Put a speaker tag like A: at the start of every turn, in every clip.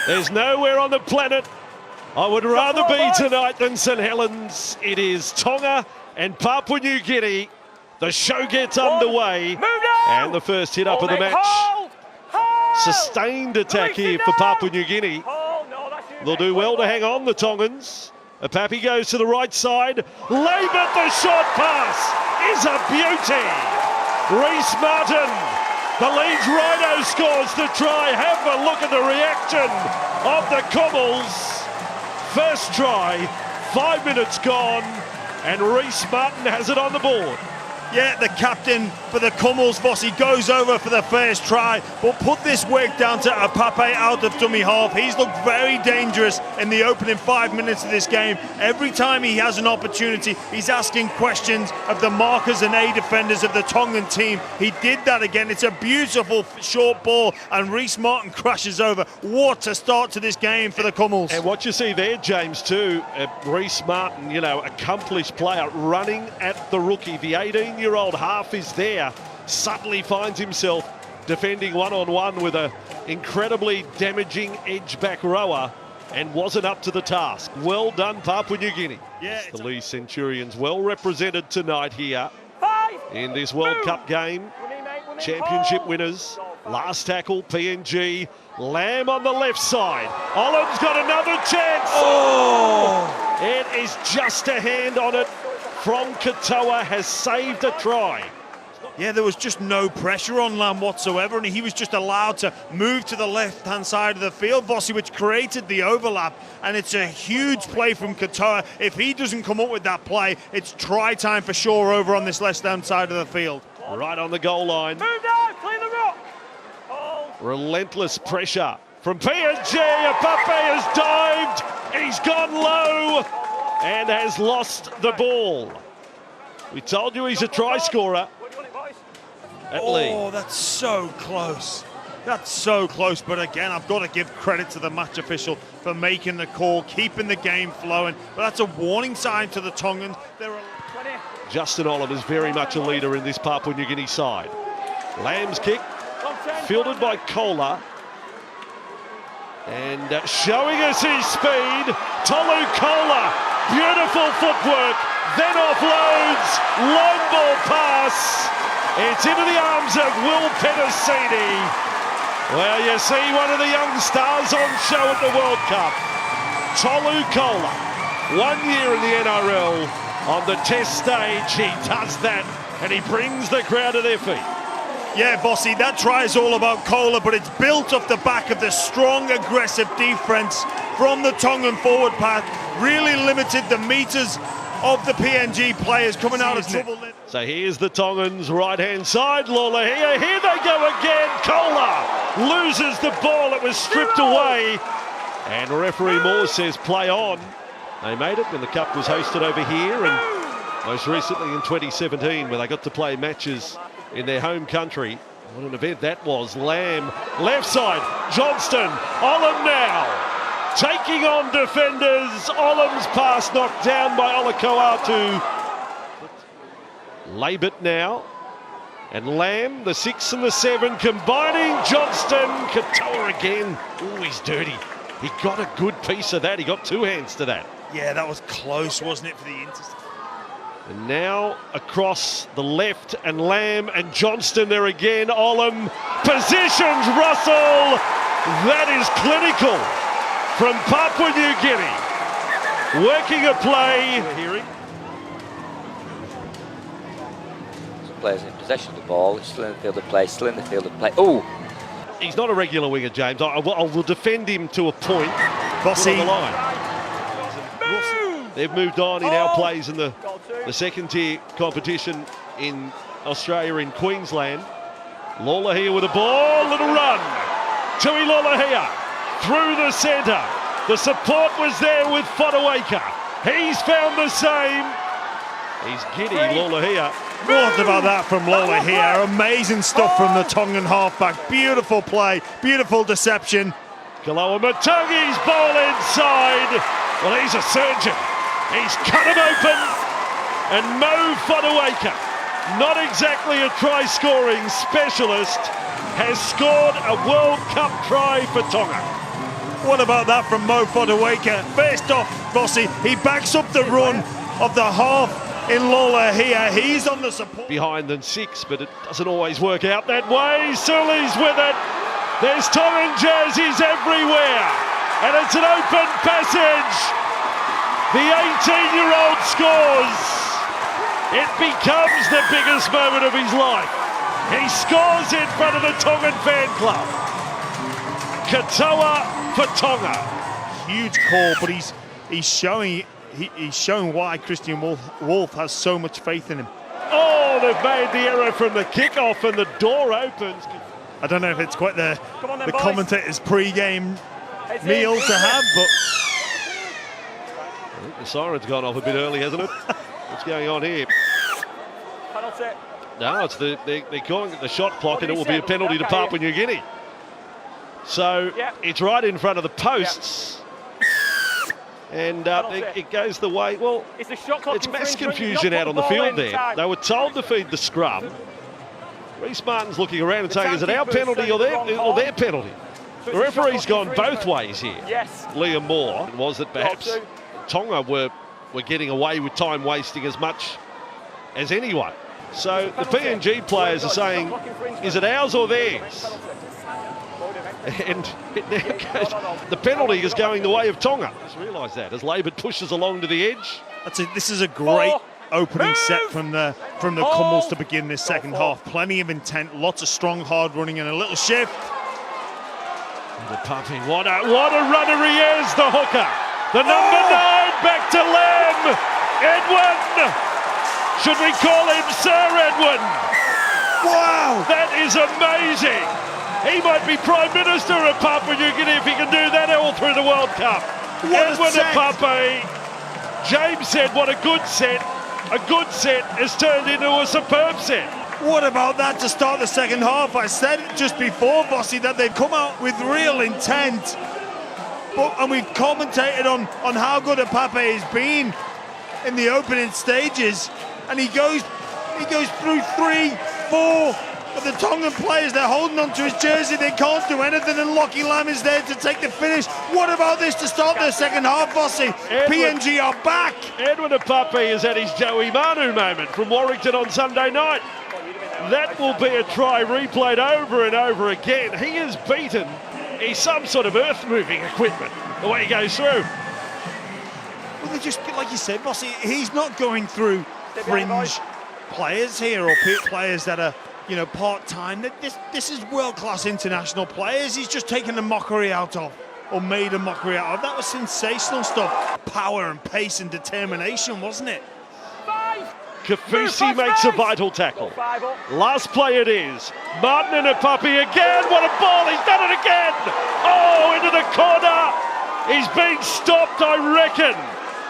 A: There's nowhere on the planet I would rather be tonight than St Helens. It is Tonga and Papua New Guinea. The show gets underway, and the first hit up of the match. Sustained attack here for Papua New Guinea. They'll do well to hang on, the Tongans. Pappy goes to the right side. Labert, the short pass is a beauty. Reece Martin, the Leeds Rhino, scores the try. Have a look at the reaction of the Kumuls. First try, 5 minutes gone, and Reece Martin has it on the board.
B: Yeah, the captain for the Kumuls, Vossi, goes over for the first try, but put this work down to Apape out of dummy half. He's looked very dangerous in the opening 5 minutes of this game. Every time he has an opportunity, he's asking questions of the markers and A defenders of the Tongan team. He did that again. It's a beautiful short ball, and Reece Martin crashes over. What a start to this game for the Kumuls.
A: And what you see there, James, too, Reece Martin, you know, accomplished player, running at the rookie. The 18-year-old half is there, suddenly finds himself defending one-on-one with an incredibly damaging edge-back rower and wasn't up to the task. Well done, Papua New Guinea.
B: Yeah,
A: the Lee Centurions well represented tonight here in this World Cup game. Championship winners. Last tackle, PNG. Lamb on the left side. Olam's got another chance. Oh! It is just a hand on it from Katoa, has saved a try.
B: Yeah, there was just no pressure on Lamb whatsoever, and he was just allowed to move to the left-hand side of the field, Vossi, which created the overlap, and it's a huge play from Katoa. If he doesn't come up with that play, it's try time for sure over on this left-hand side of the field.
A: Right on the goal line.
C: Move down, clear the rock. Oh.
A: Relentless pressure from PNG. Apape has dived. He's gone low and has lost the ball. We told you he's a try scorer.
B: Oh, that's so close. That's so close, but again, I've got to give credit to the match official for making the call, keeping the game flowing. But that's a warning sign to the Tongans.
A: Justin Olam is very much a leader in this Papua New Guinea side. Lamb's kick, fielded by Kola. And showing us his speed, Tolu Kola. Beautiful footwork, then offloads, long ball pass. It's into the arms of Will Petticini. Well, you see one of the young stars on show at the World Cup. Tolu Kola, 1 year in the NRL. On the test stage, he does that, and he brings the crowd to their feet.
B: Yeah, Vossi, that try is all about Kola, but it's built off the back of the strong, aggressive defence from the Tongan forward pack. Really limited the metres of the PNG players coming out of trouble.
A: So here's the Tongans, right-hand side, Lola here they go again, Kola loses the ball, it was stripped away, and referee Moore says play on. They made it when the Cup was hosted over here, and most recently in 2017 where they got to play matches in their home country. What an event that was. Lamb, left side, Johnston, Olam now. Taking on defenders, Olam's pass knocked down by Olakoatu. Labert now, and Lamb, the 6 and the 7, combining Johnston, Katoa again. Oh, he's dirty. He got a good piece of that, he got two hands to that.
B: Yeah, that was close, wasn't it, for the intercept?
A: And now across the left, and Lamb and Johnston there again. Olam positions Russell. That is clinical from Papua New Guinea. Working a play. Hearing.
D: Players in possession of the ball, still in the field of play, still in the field of play. Oh!
A: He's not a regular winger, James. I will defend him to a point.
B: Vossi.
A: On the line. They've moved on. He now plays in the second tier competition in Australia, in Queensland. Lola here with a ball, little run. Tui Lola here through the centre. The support was there with Fotuaika. He's found the same. He's giddy, Lola here.
B: What about that from Lola here? Amazing stuff from the Tongan halfback. Beautiful play, beautiful deception.
A: Kaloa Matungi's ball inside. Well, he's a surgeon. He's cut him open. And Mo Fotuaika, not exactly a try-scoring specialist, has scored a World Cup try for Tonga.
B: What about that from Mo Fodawaker? First off, Vossi, he backs up the run of the half in Lola here. He's on the support.
A: Behind than 6, but it doesn't always work out that way. Sully's with it. There's Tongan jerseys everywhere. And it's an open passage. The 18-year-old scores. It becomes the biggest moment of his life. He scores in front of the Tongan fan club. Katoa for Tonga.
B: Huge call, but he's showing why Christian Wolf has so much faith in him.
A: Oh, they've made the error from the kickoff and the door opens.
B: I don't know if it's quite the
C: boys.
B: commentator's pre-game meal to have, but
A: I think the siren's gone off a bit early, hasn't it? What's going on here?
C: Penalty.
A: No, it's they're calling it the shot clock, and it will be a penalty to Papua New Guinea. So it's right in front of the posts, and it goes the way. Well,
C: it's the shot clock.
A: It's mass confusion out on the field there. They were told to feed the scrum. Reece Martin's looking around and saying, is it our penalty or their penalty? The referee's gone both ways here.
C: Yes.
A: Liam Moore was that perhaps Tonga were getting away with time wasting as much as anyone. So the PNG players are saying, is it ours or theirs? And it now goes, the penalty is going the way of Tonga. Just realise that as Labor pushes along to the edge.
B: This is a great opening set from the Kumuls to begin this second half. Plenty of intent, lots of strong hard running, and a little shift.
A: The puppy, what a runner he is, the hooker. The number 9 back to Lem. Edwin. Should we call him Sir Edwin?
B: Wow!
A: That is amazing. He might be Prime Minister of Papua New Guinea if he can do that all through the World Cup. Edwin Apape. James said, what a good set. A good set has turned into a superb set.
B: What about that to start the second half? I said just before, Vossi, that they've come out with real intent. And we've commentated on how good Apape has been in the opening stages. And he goes through 3, 4 of the Tongan players. They're holding onto his jersey. They can't do anything, and Lockie Lam is there to take the finish. What about this to start the second half, Vossi? PNG are back.
A: Edwin Apape is at his Joey Manu moment from Warrington on Sunday night. That will be a try replayed over and over again. He is beaten. He's some sort of earth-moving equipment, the way he goes through.
B: Well, they just, like you said, Vossi, he's not going through fringe players here or players that are, part-time. This is world-class international players. He's just taken a mockery out of, or made a mockery out of. That was sensational stuff. Power and pace and determination, wasn't it?
A: Kafusi makes a vital tackle. Last play it is. Martin and Apape again. What a ball. He's done it again. Oh, into the corner. He's been stopped, I reckon.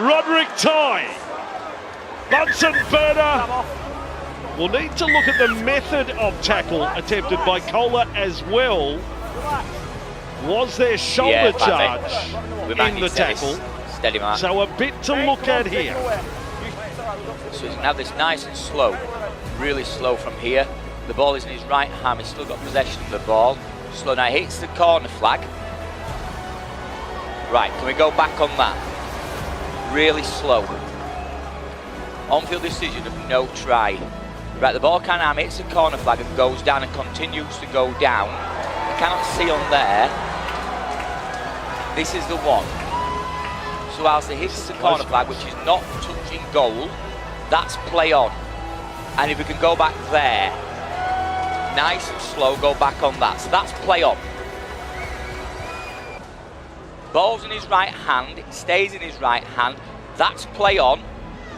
A: Roderick Ty. Bunsen Burner. We'll need to look at the method of tackle attempted by Kohler as well. Was there shoulder charge in the tackle?
D: Steady, Mark.
A: So a bit to look at here.
D: So he's going to have this nice and slow, really slow from here. The ball is in his right hand. He's still got possession of the ball. Slow now, hits the corner flag. Right, can we go back on that? Really slow. On-field decision of no try. Right, the ball kind of hits the corner flag and goes down and continues to go down. I cannot see on there. This is the one. So whilst it hits the corner flag, which is not touching goal, that's play on. And if we can go back there, nice and slow, go back on that. So that's play on. Ball's in his right hand, it stays in his right hand. That's play on.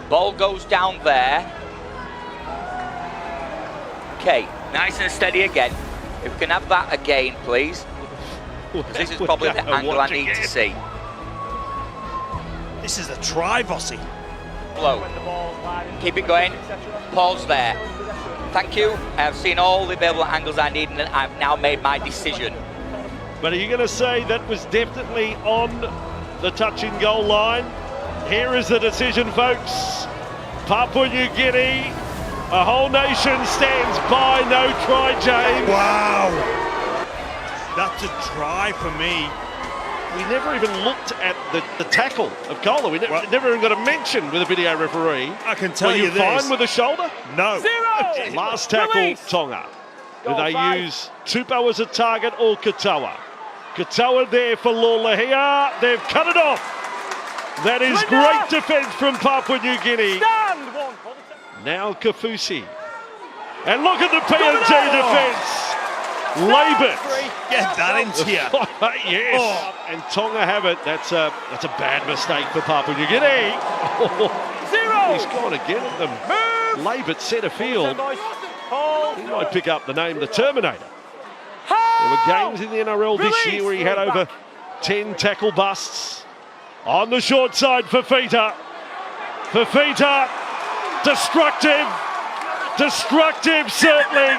D: Ball goes down there. Okay, nice and steady again. If we can have that again, please. This is probably the angle I need to see.
B: This is a try, Vossi.
D: Slow. Keep it going. Pause there. Thank you. I have seen all the available angles I need, and I've now made my decision.
A: But are you going to say that was definitely on the touching goal line? Here is the decision, folks. Papua New Guinea, a whole nation stands by, no try, James.
B: Wow. That's a try for me.
A: we never even looked at the tackle of Kohler. We never even got a mention with a video referee.
B: I can tell
A: Were
B: you
A: you
B: this.
A: fine with the shoulder?
B: No.
C: Zero!
A: Last tackle,
C: Release.
A: Tonga. Do
C: Goal,
A: they
C: 5.
A: use Tupou as a target or Katoa? Katoa there for Lorlahia. They've cut it off. That is
C: Linda.
A: great defence from Papua New Guinea.
C: Stand! One.
A: Now Kafusi. And look at the PNG defence. Labour.
B: Get that into you.
A: Yes.
B: Oh.
A: And Tonga have it. That's a bad mistake for Papua New Guinea.
C: Zero!
A: He's gone again at them.
C: Move!
A: Labour centre field.
C: Hold.
A: He might pick up the name the Terminator. There were games in the NRL this year where he had over 10 tackle busts. On the short side, Fafita. Fafita, destructive. Destructive, certainly.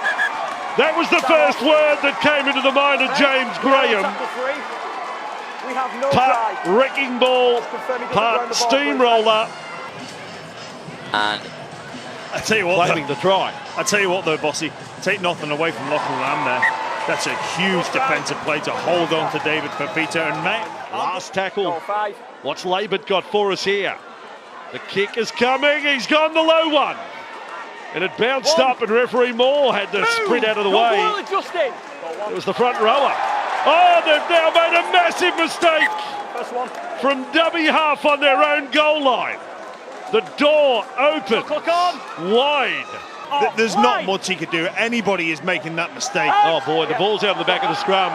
A: That was the first word that came into the mind of James Graham.
C: We have no
A: Part
C: try.
A: wrecking ball, part steamroller,
D: And
B: I tell you what,
A: claiming the try.
B: I tell you what though, Bossy, take nothing away from Lachlan Lamb there. That's a huge defensive play to hold on to David Fafita. And mate,
A: Last tackle.
C: Goal 5.
A: What's Labour got for us here? The kick is coming. He's gone the low one. And it bounced up, and referee Moore had to sprint out of the way.
C: Justin.
A: It was the front rower. Oh, they've now made a massive mistake
C: First one.
A: from dummy half on their own goal line. The door opened
C: Clock on.
A: wide.
C: Oh,
B: there's not
C: right.
B: much he could do. Anybody is making that mistake.
A: Oh boy, the ball's out of the back of the scrum.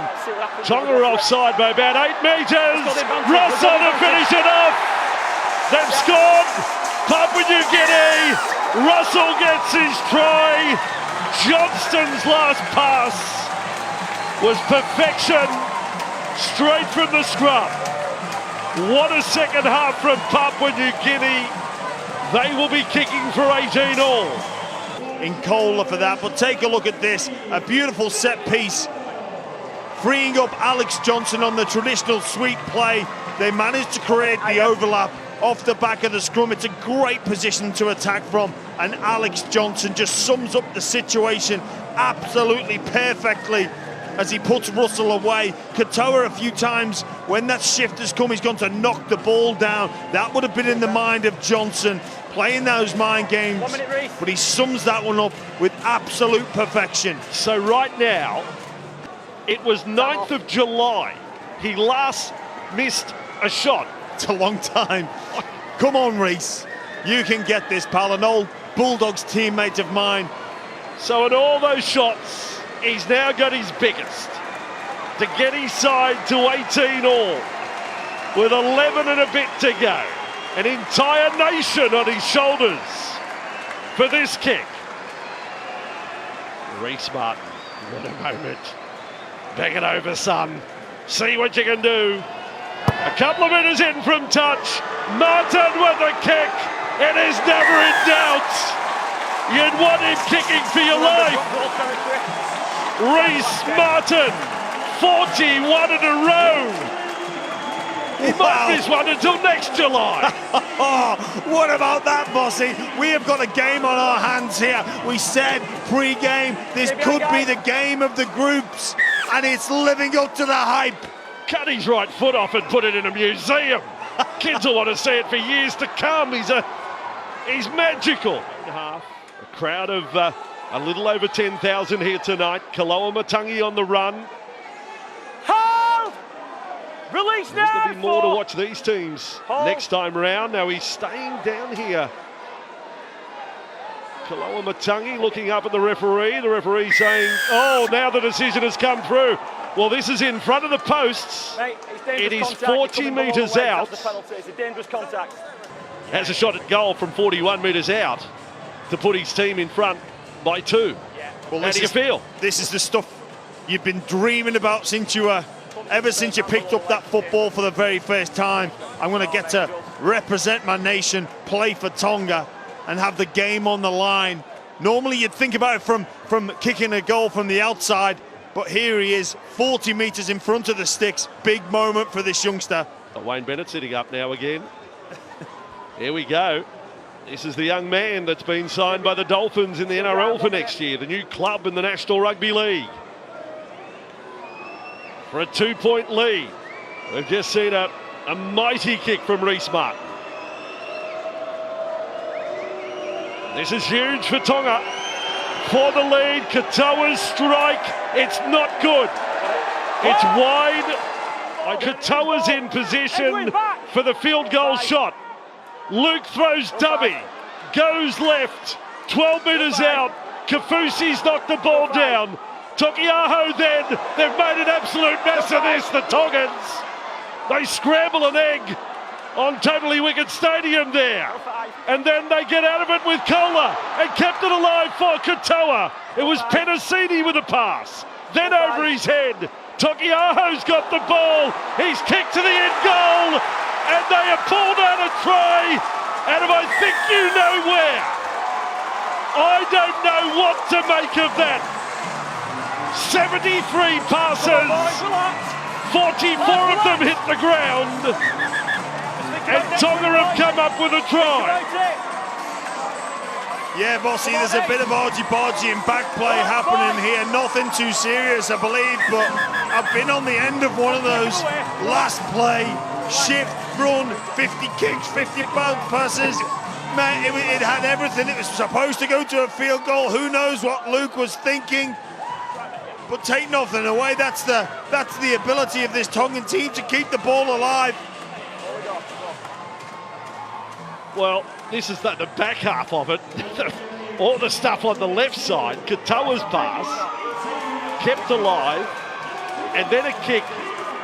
A: Tonga are offside by about 8 metres. Russell to finish it off. They've scored. Papua New Guinea. Russell gets his try. Johnston's last pass was perfection, straight from the scrum. What a second half from Papua New Guinea. They will be kicking for 18 all.
B: In Kohler for that, but take a look at this. A beautiful set piece. Freeing up Alex Johnson on the traditional sweep play. They managed to create the overlap off the back of the scrum. It's a great position to attack from, and Alex Johnson just sums up the situation absolutely perfectly as he puts Russell away. Katoa a few times, when that shift has come, he's gone to knock the ball down. That would have been in the mind of Johnson, playing those mind games,
C: 1 minute, Reece.
B: but he sums that one up with absolute perfection.
A: So right now, it was 9th of July. He last missed a shot.
B: It's a long time. Come on, Reece. You can get this, pal. An old Bulldogs teammate of mine.
A: So in all those shots, he's now got his biggest to get his side to 18 all with 11 and a bit to go. An entire nation on his shoulders for this kick. Reece Martin, what a moment. Bang it over, son. See what you can do. A couple of metres in from touch. Martin with the kick. It is never in doubt. You'd want him kicking for your life. Reece Martin, 41 in a row. He might miss one until next July.
B: Oh, what about that, Bossy? We have got a game on our hands here. We said pre-game, this could be the game of the groups, and it's living up to the hype.
A: Cut his right foot off and put it in a museum. Kids will want to see it for years to come. He's magical. A crowd of a little over 10,000 here tonight. Kaloa Matangi on the run.
C: Hold! Release
A: There's
C: now!
A: going to be more to watch these teams next time round. Now he's staying down here. Kaloa Matangi looking up at the referee. The referee saying, oh, now the decision has come through. Well, this is in front of the posts.
C: Mate,
A: It is
C: contact.
A: 40 metres out.
C: That's the penalty. It's a dangerous contact.
A: Has a shot at goal from 41 metres out to put his team in front by 2.
B: Well,
A: How do you feel?
B: This is the stuff you've been dreaming about since you ever since you picked up that football for the very first time. I'm going to get to represent my nation, play for Tonga, and have the game on the line. Normally you'd think about it from kicking a goal from the outside, but here he is, 40 metres in front of the sticks. Big moment for this youngster.
A: Wayne Bennett sitting up now again. Here we go. This is the young man that's been signed by the Dolphins in the NRL for next year, the new club in the National Rugby League. For a 2-point lead. We've just seen a mighty kick from Rees Martin. This is huge for Tonga. For the lead, Katoa's strike, it's not good. It's wide. Katoa's in position for the field goal shot. Luke throws dummy, goes left, 12 metres out. Kafusi's knocked the ball down. Tokiaho then, they've made an absolute mess of this, the Tongans. They scramble an egg on Totally Wicked Stadium there. And then they get out of it with Kola and kept it alive for Katoa. It was Penasini with a pass. Then over his head, Tokiaho's got the ball. He's kicked to the end goal. And they have pulled out a try out of I think you know where. I don't know what to make of that. 73 passes, 44 of them hit the ground, and Tonga have come up with a try.
B: Yeah, Bossy, there's a bit of argy-bargy and back play happening here. Nothing too serious, I believe, but I've been on the end of one of those last play, shift, run, 50 kicks, 50 passes. Man, it had everything. It was supposed to go to a field goal. Who knows what Luke was thinking? But take nothing away. That's the ability of this Tongan team to keep the ball alive.
A: Well, this is the back half of it. All the stuff on the left side. Katoa's pass, kept alive, and then a kick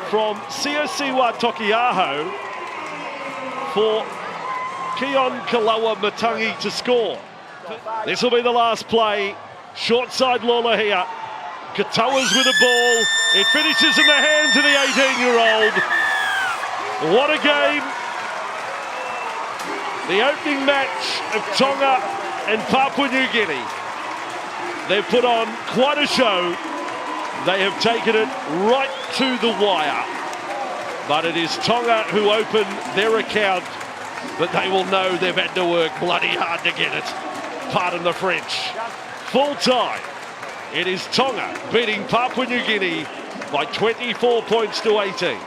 A: from Siosiwa Tokiaho for Keon Kalawa Matangi to score. This will be the last play. Short side Lola here. Katoa's with the ball. It finishes in the hands of the 18-year-old. What a game. The opening match of Tonga and Papua New Guinea. They've put on quite a show. They have taken it right to the wire. But it is Tonga who open their account, but they will know they've had to work bloody hard to get it. Pardon the French. Full time. It is Tonga beating Papua New Guinea by 24 points to 18.